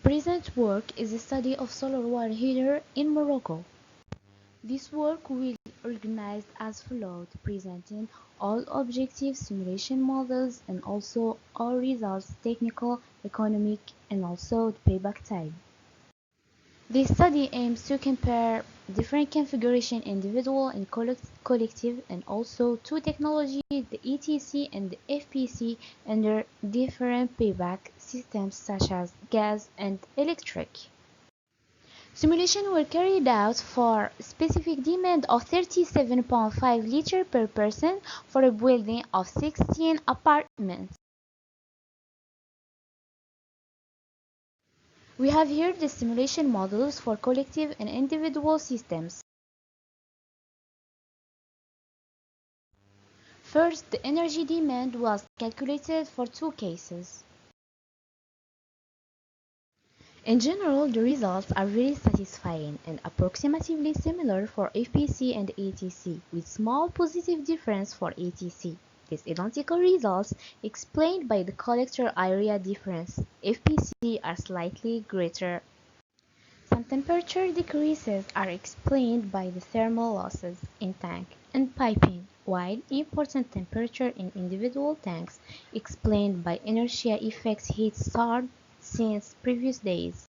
Present work is a study of solar water heater in Morocco. This work will organized as follows, presenting all objective simulation models and also all results, technical, economic, and also the payback time. This study aims to compare different configuration, individual and collective, and also two technologies, the ETC and the FPC, under different payback systems such as gas and electric. Simulations were carried out for specific demand of 37.5 liters per person for a building of 16 apartments. We have here the simulation models for collective and individual systems. First, the energy demand was calculated for two cases. In general, the results are very satisfying and approximately similar for FPC and ATC, with small positive difference for ATC. These identical results, explained by the collector area difference, FPC, are slightly greater. Some temperature decreases are explained by the thermal losses in tank and piping, while important temperature in individual tanks explained by inertia effects heat stored since previous days.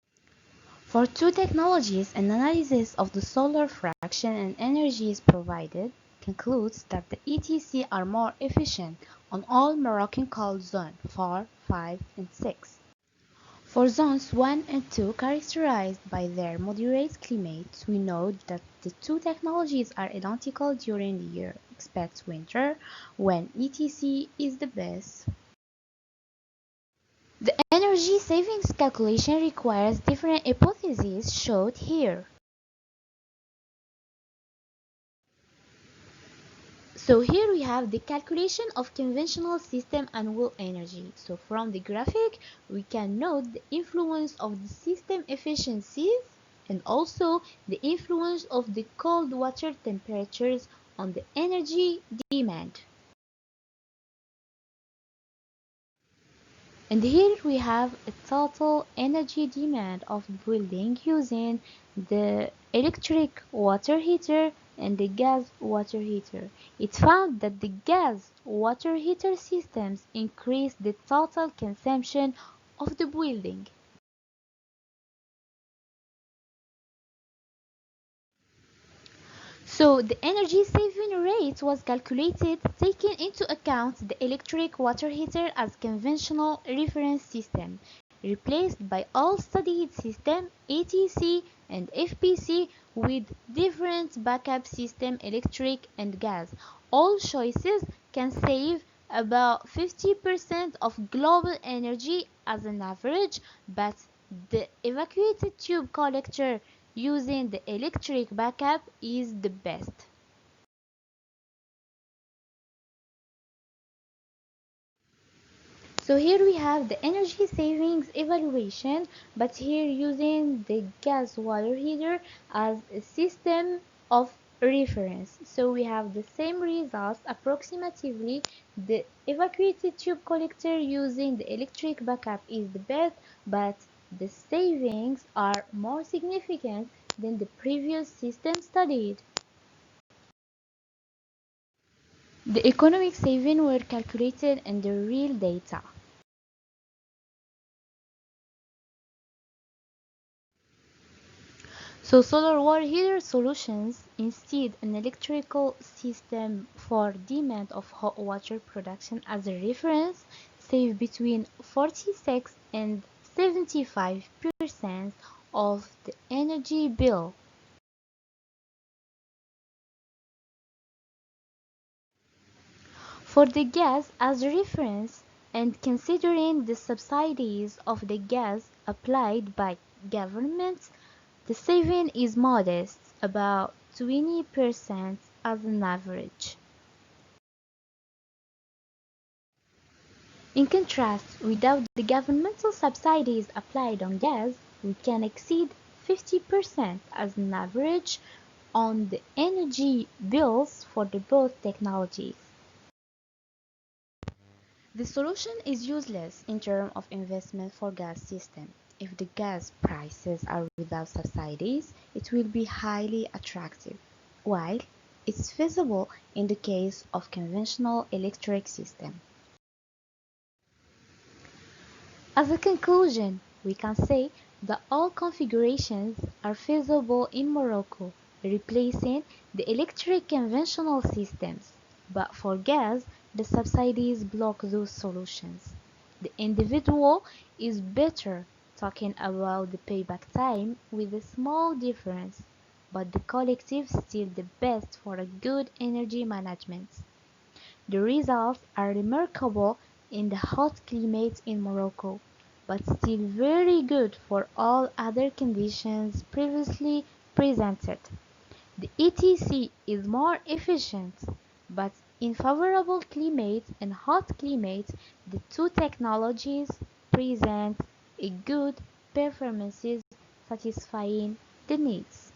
For two technologies, an analysis of the solar fraction and energies provided concludes that the ETC are more efficient on all Moroccan cold zones 4, 5, and 6. For zones 1 and 2, characterized by their moderate climate, we note that the two technologies are identical during the year, except winter, when ETC is the best. The energy savings calculation requires different hypotheses showed here. So here we have the calculation of conventional system annual energy. So from the graphic, we can note the influence of the system efficiencies and also the influence of the cold water temperatures on the energy demand. And here we have a total energy demand of the building using the electric water heater and the gas water heater. It found that the gas water heater systems increase the total consumption of the building. So the energy saving rate was calculated taking into account the electric water heater as conventional reference system, replaced by all studied system ATC and FPC with different backup system electric and gas. All choices can save about 50% of global energy as an average, but the evacuated tube collector using the electric backup is the best. So here we have the energy savings evaluation, but here using the gas water heater as a system of reference. So we have the same results approximately. The evacuated tube collector using the electric backup is the best, but the savings are more significant than the previous system studied. The economic savings were calculated in the real data. So solar water heater solutions instead an electrical system for demand of hot water production as a reference save between 46 and 75% of the energy bill. For the gas as a reference and considering the subsidies of the gas applied by governments, the saving is modest, about 20% as an average. In contrast, without the governmental subsidies applied on gas, we can exceed 50% as an average on the energy bills for the both technologies. The solution is useless in terms of investment for gas system. If the gas prices are without subsidies, it will be highly attractive, while it's feasible in the case of conventional electric system. As a conclusion, we can say that all configurations are feasible in Morocco, replacing the electric conventional systems. But for gas, the subsidies block those solutions. The individual is better talking about the payback time with a small difference, but the collective still the best for a good energy management. The results are remarkable in the hot climate in Morocco, but still very good for all other conditions previously presented. The ETC is more efficient, but in favorable climates and hot climates, the two technologies present a good performances satisfying the needs.